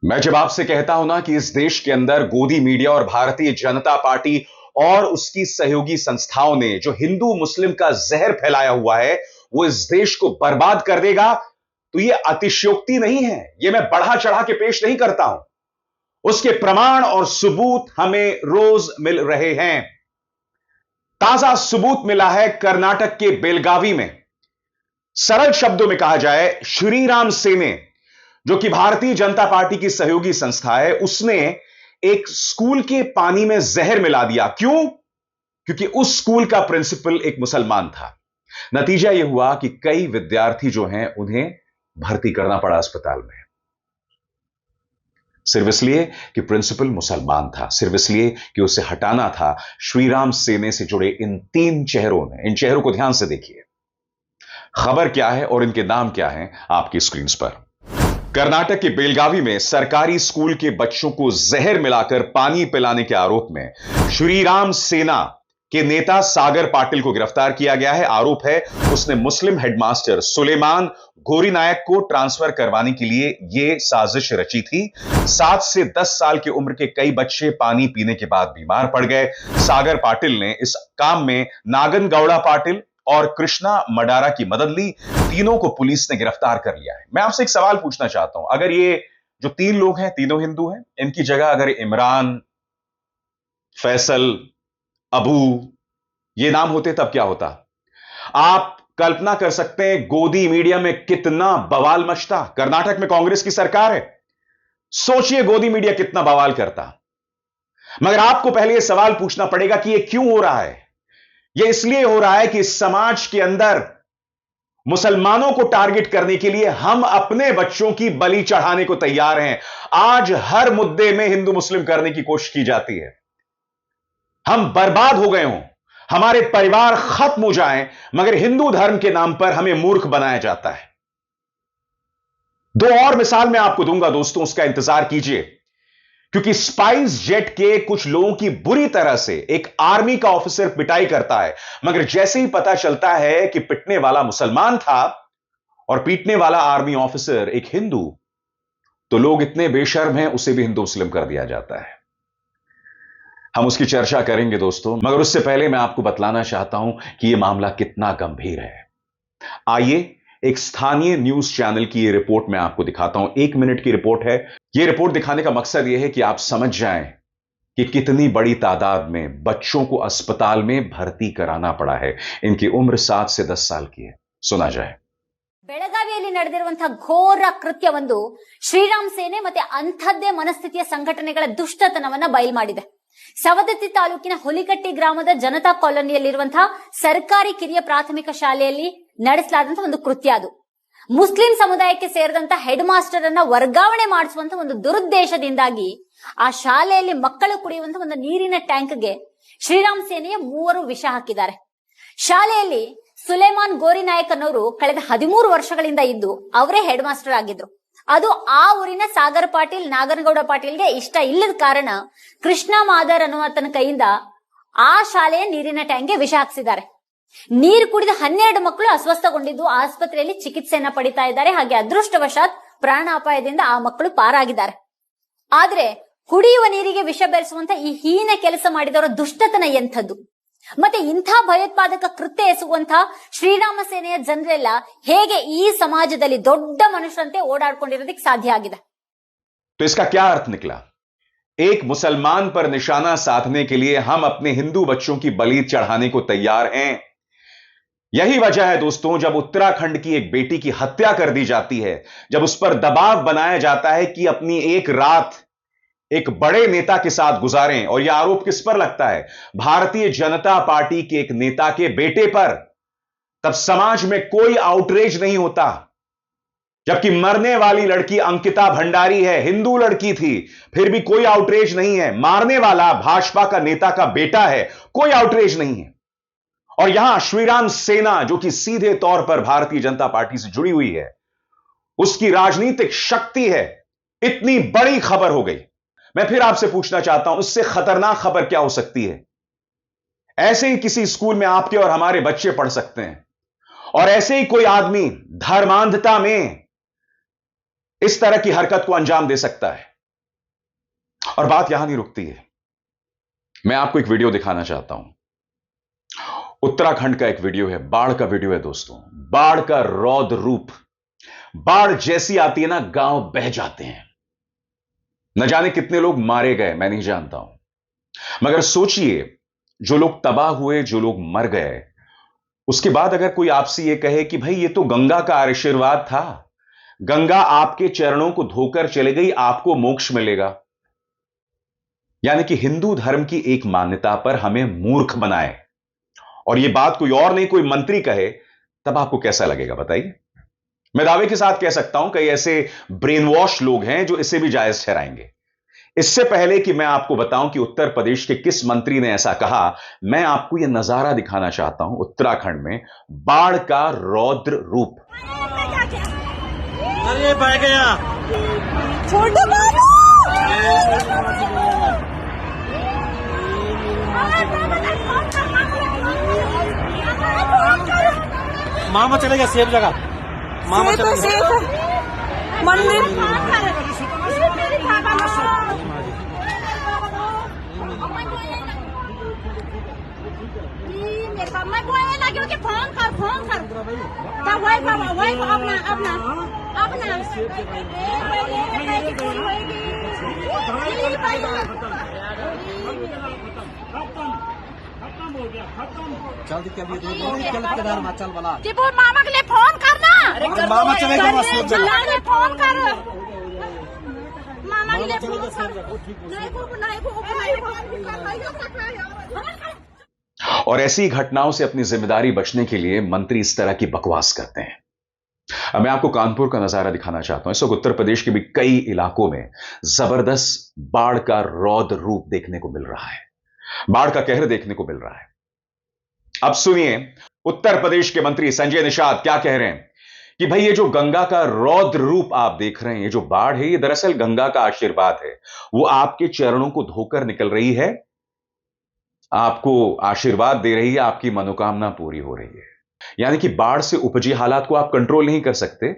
मैं जब आपसे कहता हूं ना कि इस देश के अंदर गोदी मीडिया और भारतीय जनता पार्टी और उसकी सहयोगी संस्थाओं ने जो हिंदू मुस्लिम का जहर फैलाया हुआ है वो इस देश को बर्बाद कर देगा, तो ये अतिशयोक्ति नहीं है। ये मैं बढ़ा चढ़ा के पेश नहीं करता हूं। उसके प्रमाण और सबूत हमें रोज मिल रहे हैं। ताजा सबूत मिला है कर्नाटक के बेलगावी में। सरल शब्दों में कहा जाए, श्रीराम सेने जो कि भारतीय जनता पार्टी की सहयोगी संस्था है, उसने एक स्कूल के पानी में जहर मिला दिया। क्यों? क्योंकि उस स्कूल का प्रिंसिपल एक मुसलमान था। नतीजा यह हुआ कि कई विद्यार्थी जो हैं उन्हें भर्ती करना पड़ा अस्पताल में, सिर्फ इसलिए कि प्रिंसिपल मुसलमान था, सिर्फ इसलिए कि उसे हटाना था। श्रीराम सेने से जुड़े इन तीन चेहरों ने, इन चेहरों को ध्यान से देखिए। खबर क्या है और इनके नाम क्या हैं आपकी स्क्रीन पर। कर्नाटक के बेलगावी में सरकारी स्कूल के बच्चों को जहर मिलाकर पानी पिलाने के आरोप में श्रीराम सेना के नेता सागर पाटिल को गिरफ्तार किया गया है। आरोप है उसने मुस्लिम हेडमास्टर सुलेमान गोरीनायक को ट्रांसफर करवाने के लिए यह साजिश रची थी। 7 से 10 साल की उम्र के कई बच्चे पानी पीने के बाद बीमार पड़ गए। सागर पाटिल ने इस काम में नागन गौड़ा पाटिल और कृष्णा मडारा की मदद ली। तीनों को पुलिस ने गिरफ्तार कर लिया है। मैं आपसे एक सवाल पूछना चाहता हूं, अगर ये जो तीन लोग हैं तीनों हिंदू हैं, इनकी जगह अगर इमरान, फैसल, अबू ये नाम होते तब क्या होता? आप कल्पना कर सकते हैं गोदी मीडिया में कितना बवाल मचता। कर्नाटक में कांग्रेस की सरकार है, सोचिए गोदी मीडिया कितना बवाल करता। मगर आपको पहले यह सवाल पूछना पड़ेगा कि यह क्यों हो रहा है। यह इसलिए हो रहा है कि इस समाज के अंदर मुसलमानों को टारगेट करने के लिए हम अपने बच्चों की बलि चढ़ाने को तैयार हैं। आज हर मुद्दे में हिंदू मुस्लिम करने की कोशिश की जाती है। हम बर्बाद हो गए हों, हमारे परिवार खत्म हो जाएं, मगर हिंदू धर्म के नाम पर हमें मूर्ख बनाया जाता है। दो और मिसाल मैं आपको दूंगा दोस्तों, उसका इंतजार कीजिए, क्योंकि स्पाइस जेट के कुछ लोगों की बुरी तरह से एक आर्मी का ऑफिसर पिटाई करता है, मगर जैसे ही पता चलता है कि पिटने वाला मुसलमान था और पीटने वाला आर्मी ऑफिसर एक हिंदू, तो लोग इतने बेशर्म हैं उसे भी हिंदू मुस्लिम कर दिया जाता है। हम उसकी चर्चा करेंगे दोस्तों, मगर उससे पहले मैं आपको बतलाना चाहता हूं कि यह मामला कितना गंभीर है। आइए एक स्थानीय न्यूज चैनल की यह रिपोर्ट मैं आपको दिखाता हूं। 1 मिनट की रिपोर्ट है। यह रिपोर्ट दिखाने का मकसद यह है कि आप समझ जाएं कि कितनी बड़ी तादाद में बच्चों को अस्पताल में भर्ती कराना पड़ा है। इनकी उम्र 7 से 10 साल की है। सुना जाए। ಬೆಳಗಾವಿಯಲ್ಲಿ ನಡೆದಿರುವಂತಹ ಘೋರ ಕೃತ್ಯವೊಂದು ಶ್ರೀರಾಮ್ ಸೇನೆ ಮತ್ತೆ ಅಂಥದ್ದೇ ಮನಸ್ಥಿತಿಯ ಸಂಘಟನೆಗಳ ದುಷ್ಟತನವನ್ನ ಬಯಲು ಮಾಡಿದೆ. ಸವದತ್ತಿ ತಾಲೂಕಿನ ಹುಲಿಕಟ್ಟಿ ಗ್ರಾಮದ ಜನತಾ ಕಾಲೋನಿಯಲ್ಲಿರುವಂತಹ ಸರ್ಕಾರಿ ಕಿರಿಯ ಪ್ರಾಥಮಿಕ ಶಾಲೆಯಲ್ಲಿ ನಡೆಸಲಾದಂತಹ ಒಂದು ಕೃತ್ಯ ಅದು. ಮುಸ್ಲಿಂ ಸಮುದಾಯಕ್ಕೆ ಸೇರಿದಂತ ಹೆಡ್ ಮಾಸ್ಟರ್ ಅನ್ನ ವರ್ಗಾವಣೆ ಮಾಡಿಸುವಂತ ಒಂದು ದುರುದ್ದೇಶದಿಂದಾಗಿ ಆ ಶಾಲೆಯಲ್ಲಿ ಮಕ್ಕಳು ಕುಡಿಯುವಂತ ಒಂದು ನೀರಿನ ಟ್ಯಾಂಕ್ಗೆ ಶ್ರೀರಾಮ್ ಸೇನೆಯ 3 ವಿಷ ಹಾಕಿದ್ದಾರೆ. ಶಾಲೆಯಲ್ಲಿ ಸುಲೇಮಾನ್ ಗೋರಿನಾಯಕ್ ಅನ್ನೋರು ಕಳೆದ 13 ವರ್ಷಗಳಿಂದ ಇದ್ದು ಅವರೇ ಹೆಡ್ ಮಾಸ್ಟರ್ ಆಗಿದ್ರು. ಅದು ಆ ಊರಿನ ಸಾಗರ್ ಪಾಟೀಲ್, ನಾಗನಗೌಡ ಪಾಟೀಲ್ಗೆ ಇಷ್ಟ ಇಲ್ಲದ ಕಾರಣ ಕೃಷ್ಣ ಮಾದರ್ ಅನ್ನುವತನ ಕೈಯಿಂದ ಆ ಶಾಲೆಯ ನೀರಿನ ಟ್ಯಾಂಕ್ಗೆ ವಿಷ ಹಾಕಿಸಿದ್ದಾರೆ. ನೀರು ಕುಡಿದ 12 ಮಕ್ಕಳು ಅಸ್ವಸ್ಥಗೊಂಡಿದ್ದು ಆಸ್ಪತ್ರೆಯಲ್ಲಿ ಚಿಕಿತ್ಸೆಯನ್ನ ಪಡಿತಾ ಇದ್ದಾರೆ. ಹಾಗೆ ಅದೃಷ್ಟವಶಾತ್ ಪ್ರಾಣಾಪಾಯದಿಂದ ಆ ಮಕ್ಕಳು ಪಾರಾಗಿದ್ದಾರೆ. ಆದ್ರೆ ಕುಡಿಯುವ ನೀರಿಗೆ ವಿಷ ಬೆರೆಸುವಂತ ಈ ಹೀನ ಕೆಲಸ ಮಾಡಿದವರ ದುಷ್ಟತನ ಎಂಥದ್ದು, ಮತ್ತೆ ಇಂಥ ಭಯೋತ್ಪಾದಕ ಕೃತ್ಯ ಎಸಗುವಂತಹ ಶ್ರೀರಾಮ ಸೇನೆಯ ಜನರೆಲ್ಲ ಹೇಗೆ ಈ ಸಮಾಜದಲ್ಲಿ ದೊಡ್ಡ ಮನುಷ್ಯರಂತೆ ಓಡಾಡ್ಕೊಂಡಿರೋದಕ್ಕೆ ಸಾಧ್ಯ ಆಗಿದೆ? तो इसका क्या अर्थ निकला? एक मुसलमान पर निशाना साधने के लिए हम अपने हिंदू बच्चों की बलि चढ़ाने को तैयार हैं। यही वजह है दोस्तों, जब उत्तराखंड की एक बेटी की हत्या कर दी जाती है, जब उस पर दबाव बनाया जाता है कि अपनी एक रात एक बड़े नेता के साथ गुजारें, और यह आरोप किस पर लगता है? भारतीय जनता पार्टी के एक नेता के बेटे पर, तब समाज में कोई आउटरीच नहीं होता। जबकि मरने वाली लड़की अंकिता भंडारी है, हिंदू लड़की थी, फिर भी कोई आउटरीच नहीं है। मारने वाला भाजपा का नेता का बेटा है, कोई आउटरीच नहीं है। और यहां श्रीराम सेना जो कि सीधे तौर पर भारतीय जनता पार्टी से जुड़ी हुई है, उसकी राजनीतिक शक्ति है। इतनी बड़ी खबर हो गई। मैं फिर आपसे पूछना चाहता हूं, इससे खतरनाक खबर क्या हो सकती है? ऐसे ही किसी स्कूल में आपके और हमारे बच्चे पढ़ सकते हैं, और ऐसे ही कोई आदमी धर्मांधता में इस तरह की हरकत को अंजाम दे सकता है। और बात यहां नहीं रुकती है। मैं आपको एक वीडियो दिखाना चाहता हूं। उत्तराखंड का एक वीडियो है, बाढ़ का वीडियो है दोस्तों। बाढ़ का रौद्र रूप, बाढ़ जैसी आती है ना, गांव बह जाते हैं। न जाने कितने लोग मारे गए, मैं नहीं जानता हूं, मगर सोचिए, जो लोग तबाह हुए, जो लोग मर गए, उसके बाद अगर कोई आपसे यह कहे कि भाई ये तो गंगा का आशीर्वाद था, गंगा आपके चरणों को धोकर चले गई, आपको मोक्ष मिलेगा, यानी कि हिंदू धर्म की एक मान्यता पर हमें मूर्ख बनाए, और यह बात कोई और नहीं, कोई मंत्री कहे, तब आपको कैसा लगेगा बताइए। मैं दावे के साथ कह सकता हूं, कई ऐसे ब्रेन वॉश लोग हैं जो इसे भी जायज ठहराएंगे। इससे पहले कि मैं आपको बताऊं कि उत्तर प्रदेश के किस मंत्री ने ऐसा कहा, मैं आपको यह नजारा दिखाना चाहता हूं उत्तराखंड में बाढ़ का रौद्र रूप। अरे बह गया छोटे मामा चले गया सेफ जगह। मामा चले गया मंदिर मैं बोलने लगी हूँ कि फोन कर तब वही अपना चल चल वाला जी वो मामा के लिए फोन करना। मामा चले गया सेफ जगह। फोन कर मामा के लिए फोन कर। और ऐसी घटनाओं से अपनी जिम्मेदारी बचने के लिए मंत्री इस तरह की बकवास करते हैं। अब मैं आपको कानपुर का नजारा दिखाना चाहता हूं। इस वक्त उत्तर प्रदेश के भी कई इलाकों में जबरदस्त बाढ़ का रौद्र रूप देखने को मिल रहा है, बाढ़ का कहर देखने को मिल रहा है। अब सुनिए उत्तर प्रदेश के मंत्री संजय निषाद क्या कह रहे हैं कि भाई ये जो गंगा का रौद्र रूप आप देख रहे हैं, ये जो बाढ़ है, ये दरअसल गंगा का आशीर्वाद है। वो आपके चरणों को धोकर निकल रही है, आपको आशीर्वाद दे रही है, आपकी मनोकामना पूरी हो रही है। यानी कि बाढ़ से उपजी हालात को आप कंट्रोल नहीं कर सकते।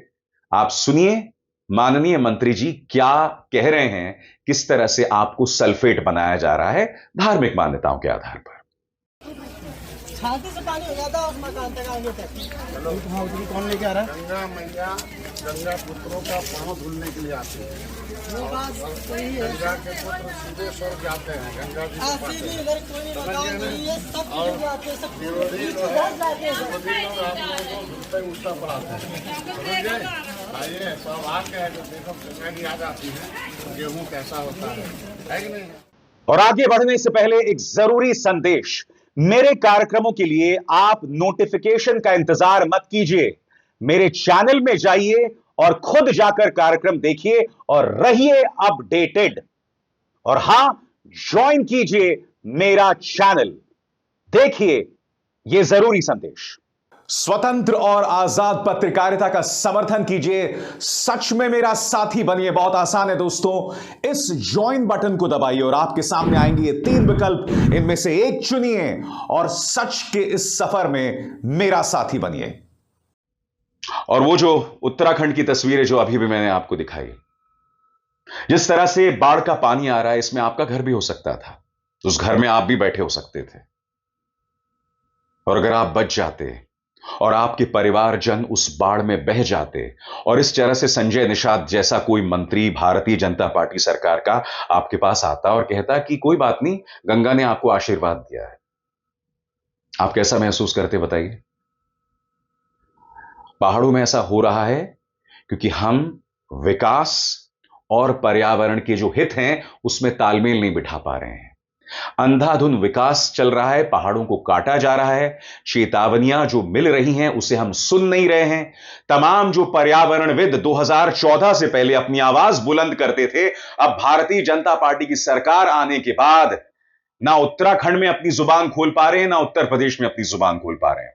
आप सुनिए माननीय मंत्री जी क्या कह रहे हैं, किस तरह से आपको सल्फेट बनाया जा रहा है धार्मिक मान्यताओं के आधार पर। छाती से पानी हो जाता है उसमें कहां तक आगे तक। चलो कौन लेके आ रहा है? गंगा मैया गंगा पुत्रों का पांव धुलने के लिए आते हैं। वो बात सही है। गंगा के पुत्र सीधे स्वर्ग जाते हैं, गंगा जी को पाते हैं। इधर कोई मकान नहीं है, सब चीज़ आते हैं, सब विरोधी जो है विरोधी लोग आप लोगों को घुसते उल्टा पड़ाते हैं। समझ गए? आइए सब आके है जो देखो गंगा जी आ जाती है, गेहूं कैसा होता है कि नहीं? और आगे बढ़ने से पहले एक जरूरी संदेश, मेरे कार्यक्रमों के लिए आप नोटिफिकेशन का इंतजार मत कीजिए, मेरे चैनल में जाइए और खुद जाकर कार्यक्रम देखिए और रहिए अपडेटेड। और हां, ज्वाइन कीजिए मेरा चैनल, देखिए यह जरूरी संदेश। स्वतंत्र और आजाद पत्रकारिता का समर्थन कीजिए, सच में मेरा साथी बनिए। बहुत आसान है दोस्तों, इस ज्वाइन बटन को दबाइए और आपके सामने आएंगे ये 3 विकल्प, इनमें से एक चुनिए और सच के इस सफर में मेरा साथी बनिए। और वो जो उत्तराखंड की तस्वीरें जो अभी भी मैंने आपको दिखाई, जिस तरह से बाढ़ का पानी आ रहा है, इसमें आपका घर भी हो सकता था, उस घर में आप भी बैठे हो सकते थे। और अगर आप बच जाते और आपके परिवारजन उस बाढ़ में बह जाते, और इस तरह से संजय निषाद जैसा कोई मंत्री भारतीय जनता पार्टी सरकार का आपके पास आता और कहता कि कोई बात नहीं, गंगा ने आपको आशीर्वाद दिया है, आप कैसा महसूस करते बताइए? पहाड़ों में ऐसा हो रहा है क्योंकि हम विकास और पर्यावरण के जो हित हैं उसमें तालमेल नहीं बिठा पा रहे हैं। अंधाधुंध विकास चल रहा है, पहाड़ों को काटा जा रहा है, चेतावनियां जो मिल रही हैं उसे हम सुन नहीं रहे हैं। तमाम जो पर्यावरणविद 2014 से पहले अपनी आवाज बुलंद करते थे, अब भारतीय जनता पार्टी की सरकार आने के बाद ना उत्तराखंड में अपनी जुबान खोल पा रहे हैं, ना उत्तर प्रदेश में अपनी जुबान खोल पा रहे हैं।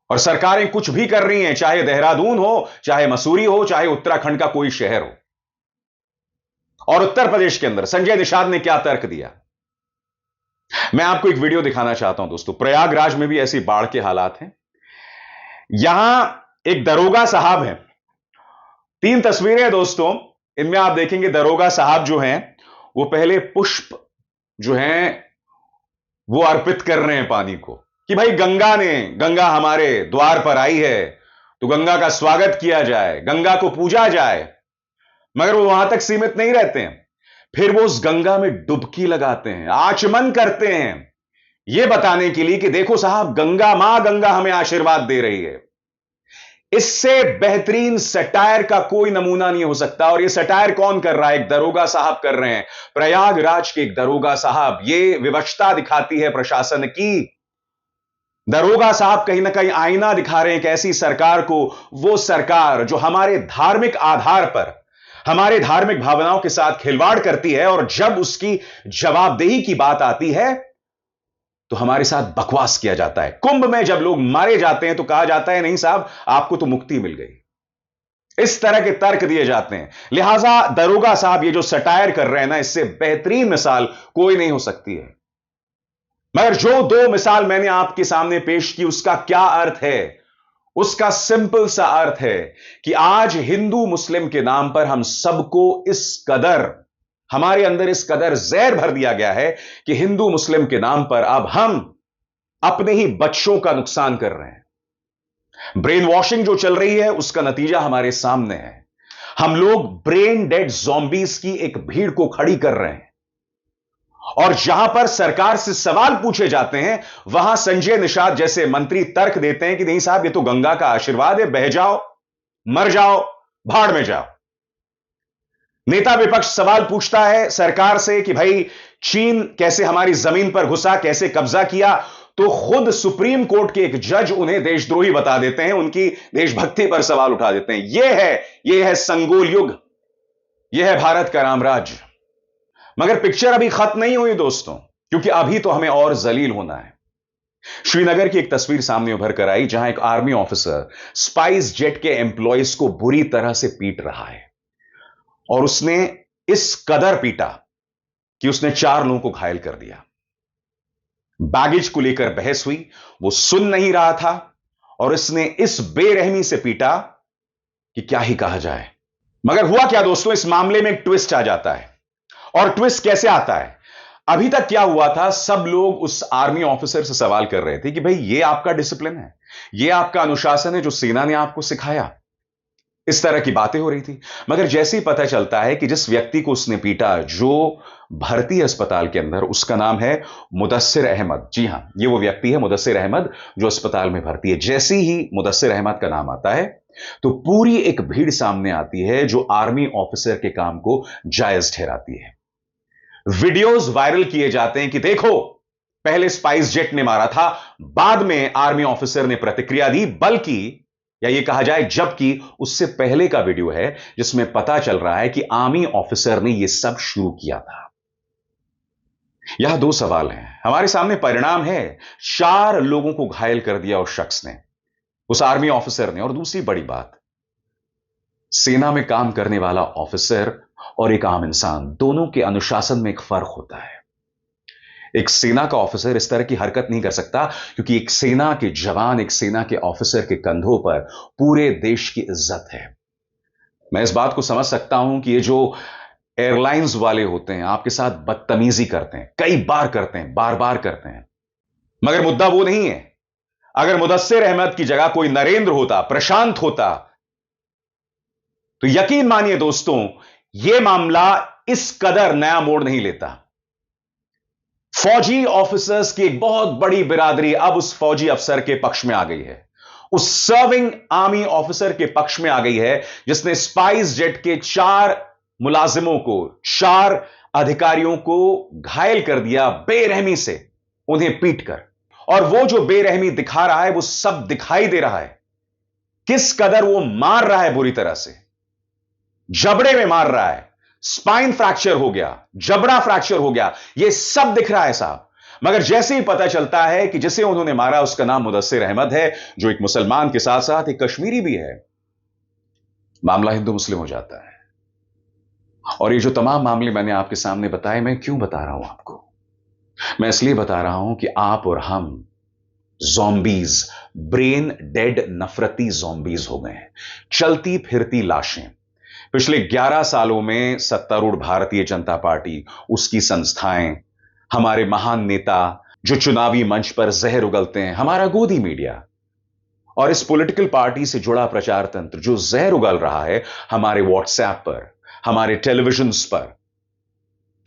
और सरकारें कुछ भी कर रही हैं, चाहे देहरादून हो, चाहे मसूरी हो, चाहे उत्तराखंड का कोई शहर हो। और उत्तर प्रदेश के अंदर संजय निषाद ने क्या तर्क दिया, मैं आपको एक वीडियो दिखाना चाहता हूं दोस्तों। प्रयागराज में भी ऐसी बाढ़ के हालात हैं। यहां एक दरोगा साहब हैं, 3 तस्वीरें हैं दोस्तों, इनमें आप देखेंगे दरोगा साहब जो हैं वो पहले पुष्प जो हैं वो अर्पित कर रहे हैं पानी को कि भाई गंगा हमारे द्वार पर आई है तो गंगा का स्वागत किया जाए, गंगा को पूजा जाए। मगर वो वहां तक सीमित नहीं रहते हैं, फिर वो उस गंगा में डुबकी लगाते हैं, आचमन करते हैं, ये बताने के लिए कि देखो साहब, गंगा मां गंगा हमें आशीर्वाद दे रही है। इससे बेहतरीन सटायर का कोई नमूना नहीं हो सकता। और ये सटायर कौन कर रहा है? एक दरोगा साहब कर रहे हैं, प्रयागराज के एक दरोगा साहब। ये विवशता दिखाती है प्रशासन की। दरोगा साहब कहीं ना कहीं आईना दिखा रहे हैं एक ऐसी सरकार को, वो सरकार जो हमारे धार्मिक आधार पर, हमारे धार्मिक भावनाओं के साथ खिलवाड़ करती है, और जब उसकी जवाबदेही की बात आती है तो हमारे साथ बकवास किया जाता है। कुंभ में जब लोग मारे जाते हैं तो कहा जाता है नहीं साहब, आपको तो मुक्ति मिल गई। इस तरह के तर्क दिए जाते हैं। लिहाजा दरोगा साहब ये जो सटायर कर रहे हैं ना, इससे बेहतरीन मिसाल कोई नहीं हो सकती है। मगर जो दो मिसाल मैंने आपके सामने पेश की, उसका क्या अर्थ है? उसका सिंपल सा अर्थ है कि आज हिंदू मुस्लिम के नाम पर हम सबको इस कदर, हमारे अंदर इस कदर जहर भर दिया गया है कि हिंदू मुस्लिम के नाम पर अब हम अपने ही बच्चों का नुकसान कर रहे हैं। ब्रेन वॉशिंग जो चल रही है उसका नतीजा हमारे सामने है। हम लोग ब्रेन डेड ज़ॉम्बीज की एक भीड़ को खड़ी कर रहे हैं, और जहां पर सरकार से सवाल पूछे जाते हैं वहां संजय निषाद जैसे मंत्री तर्क देते हैं कि नहीं साहब, ये तो गंगा का आशीर्वाद है, बह जाओ, मर जाओ, भाड़ में जाओ। नेता विपक्ष सवाल पूछता है सरकार से कि भाई चीन कैसे हमारी जमीन पर घुसा, कैसे कब्जा किया, तो खुद सुप्रीम कोर्ट के एक जज उन्हें देशद्रोही बता देते हैं, उनकी देशभक्ति पर सवाल उठा देते हैं। यह है संगोल युग, यह है भारत का रामराज्य। मगर पिक्चर अभी खत्म नहीं हुई दोस्तों, क्योंकि अभी तो हमें और जलील होना है। श्रीनगर की एक तस्वीर सामने उभर कर आई जहां एक आर्मी ऑफिसर स्पाइस जेट के एम्प्लॉयज को बुरी तरह से पीट रहा है, और उसने इस कदर पीटा कि उसने 4 लोगों को घायल कर दिया। बैगेज को लेकर बहस हुई, वो सुन नहीं रहा था, और इसने इस बेरहमी से पीटा कि क्या ही कहा जाए। मगर हुआ क्या दोस्तों, इस मामले में एक ट्विस्ट आ जाता है। और ट्विस्ट कैसे आता है? अभी तक क्या हुआ था, सब लोग उस आर्मी ऑफिसर से सवाल कर रहे थे कि भाई ये आपका डिसिप्लिन है, ये आपका अनुशासन है जो सेना ने आपको सिखाया, इस तरह की बातें हो रही थी। मगर जैसे ही पता चलता है कि जिस व्यक्ति को उसने पीटा, जो भर्ती अस्पताल के अंदर, उसका नाम है मुदस्सिर अहमद। जी हां, ये वो व्यक्ति है मुदस्सिर अहमद जो अस्पताल में भर्ती है। जैसे ही मुदस्सिर अहमद का नाम आता है तो पूरी एक भीड़ सामने आती है जो आर्मी ऑफिसर के काम को जायज ठहराती है। वीडियोस वायरल किए जाते हैं कि देखो, पहले स्पाइस जेट ने मारा था, बाद में आर्मी ऑफिसर ने प्रतिक्रिया दी, बल्कि या ये कहा जाए जबकि उससे पहले का वीडियो है जिसमें पता चल रहा है कि आर्मी ऑफिसर ने यह सब शुरू किया था। यहां 2 सवाल हैं हमारे सामने। परिणाम है 4 लोगों को घायल कर दिया उस शख्स ने, उस आर्मी ऑफिसर ने। और दूसरी बड़ी बात, सेना में काम करने वाला ऑफिसर और एक आम इंसान, दोनों के अनुशासन में एक फर्क होता है। एक सेना का ऑफिसर इस तरह की हरकत नहीं कर सकता, क्योंकि एक सेना के जवान, एक सेना के ऑफिसर के कंधों पर पूरे देश की इज्जत है। मैं इस बात को समझ सकता हूं कि ये जो एयरलाइंस वाले होते हैं आपके साथ बदतमीजी करते हैं, कई बार करते हैं, बार बार करते हैं, मगर मुद्दा वो नहीं है। अगर मुदस्सिर अहमद की जगह कोई नरेंद्र होता, प्रशांत होता, तो यकीन मानिए दोस्तों, यह मामला इस कदर नया मोड़ नहीं लेता। फौजी ऑफिसर्स की एक बहुत बड़ी बिरादरी अब उस फौजी अफसर के पक्ष में आ गई है, उस सर्विंग आर्मी ऑफिसर के पक्ष में आ गई है जिसने स्पाइस जेट के 4 मुलाजिमों को, 4 अधिकारियों को घायल कर दिया बेरहमी से, उन्हें पीटकर। और वो जो बेरहमी दिखा रहा है वो सब दिखाई दे रहा है, किस कदर वो मार रहा है, बुरी तरह से जबड़े में मार रहा है, स्पाइन फ्रैक्चर हो गया, जबड़ा फ्रैक्चर हो गया, यह सब दिख रहा है साहब। मगर जैसे ही पता चलता है कि जिसे उन्होंने मारा उसका नाम मुदस्सिर अहमद है, जो एक मुसलमान के साथ साथ एक कश्मीरी भी है, मामला हिंदू मुस्लिम हो जाता है। और ये जो तमाम मामले मैंने आपके सामने बताए, मैं क्यों बता रहा हूं आपको? मैं इसलिए बता रहा हूं कि आप और हम ज़ॉम्बीज, ब्रेन डेड नफरती ज़ॉम्बीज हो गए हैं, चलती फिरती लाशें। पिछले 11 सालों में सत्तारूढ़ भारतीय जनता पार्टी, उसकी संस्थाएं, हमारे महान नेता जो चुनावी मंच पर जहर उगलते हैं, हमारा गोदी मीडिया और इस पॉलिटिकल पार्टी से जुड़ा प्रचार तंत्र जो जहर उगल रहा है हमारे व्हाट्सएप पर, हमारे टेलीविजन्स पर,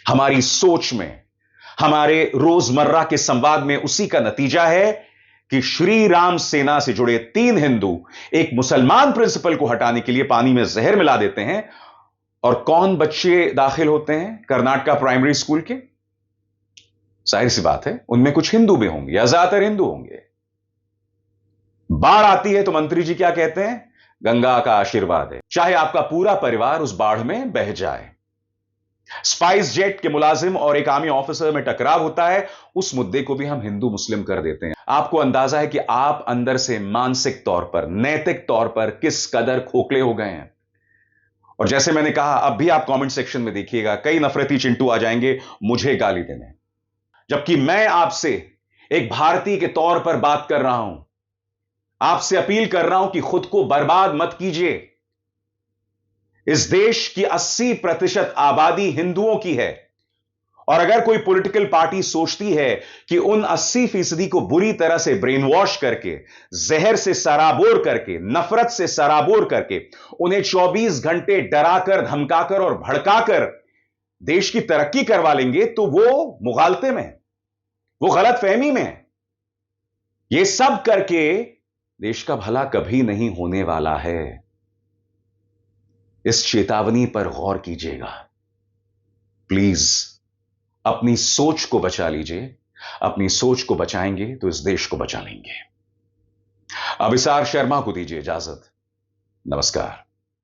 हमारी सोच में, हमारे रोजमर्रा के संवाद में, उसी का नतीजा है कि श्री राम सेना से जुड़े 3 हिंदू एक मुसलमान प्रिंसिपल को हटाने के लिए पानी में जहर मिला देते हैं। और कौन बच्चे दाखिल होते हैं कर्नाटका प्राइमरी स्कूल के? जाहिर सी बात है उनमें कुछ हिंदू भी होंगे या ज्यादातर हिंदू होंगे। बाढ़ आती है तो मंत्री जी क्या कहते हैं? गंगा का आशीर्वाद है, चाहे आपका पूरा परिवार उस बाढ़ में बह जाए। स्पाइस जेट के मुलाजिम और एक आर्मी ऑफिसर में टकराव होता है, उस मुद्दे को भी हम हिंदू मुस्लिम कर देते हैं। आपको अंदाजा है कि आप अंदर से मानसिक तौर पर, नैतिक तौर पर किस कदर खोखले हो गए हैं। और जैसे मैंने कहा, अब भी आप कमेंट सेक्शन में देखिएगा, कई नफरती चिंटू आ जाएंगे मुझे गाली देने, जबकि मैं आपसे एक भारतीय के तौर पर बात कर रहा हूं, आपसे अपील कर रहा हूं कि खुद को बर्बाद मत कीजिए। इस देश की 80% आबादी हिंदुओं की है और अगर कोई पॉलिटिकल पार्टी सोचती है कि उन 80% को बुरी तरह से ब्रेन वॉश करके, जहर से सराबोर करके, नफरत से सराबोर करके, उन्हें 24 घंटे डराकर, धमकाकर और भड़काकर देश की तरक्की करवा लेंगे, तो वो मुगालते में, वो गलत फहमी में। ये सब करके देश का भला कभी नहीं होने वाला है। इस चेतावनी पर गौर कीजिएगा प्लीज। अपनी सोच को बचा लीजिए, अपनी सोच को बचाएंगे तो इस देश को बचा लेंगे। अभिसार शर्मा को दीजिए इजाजत। नमस्कार।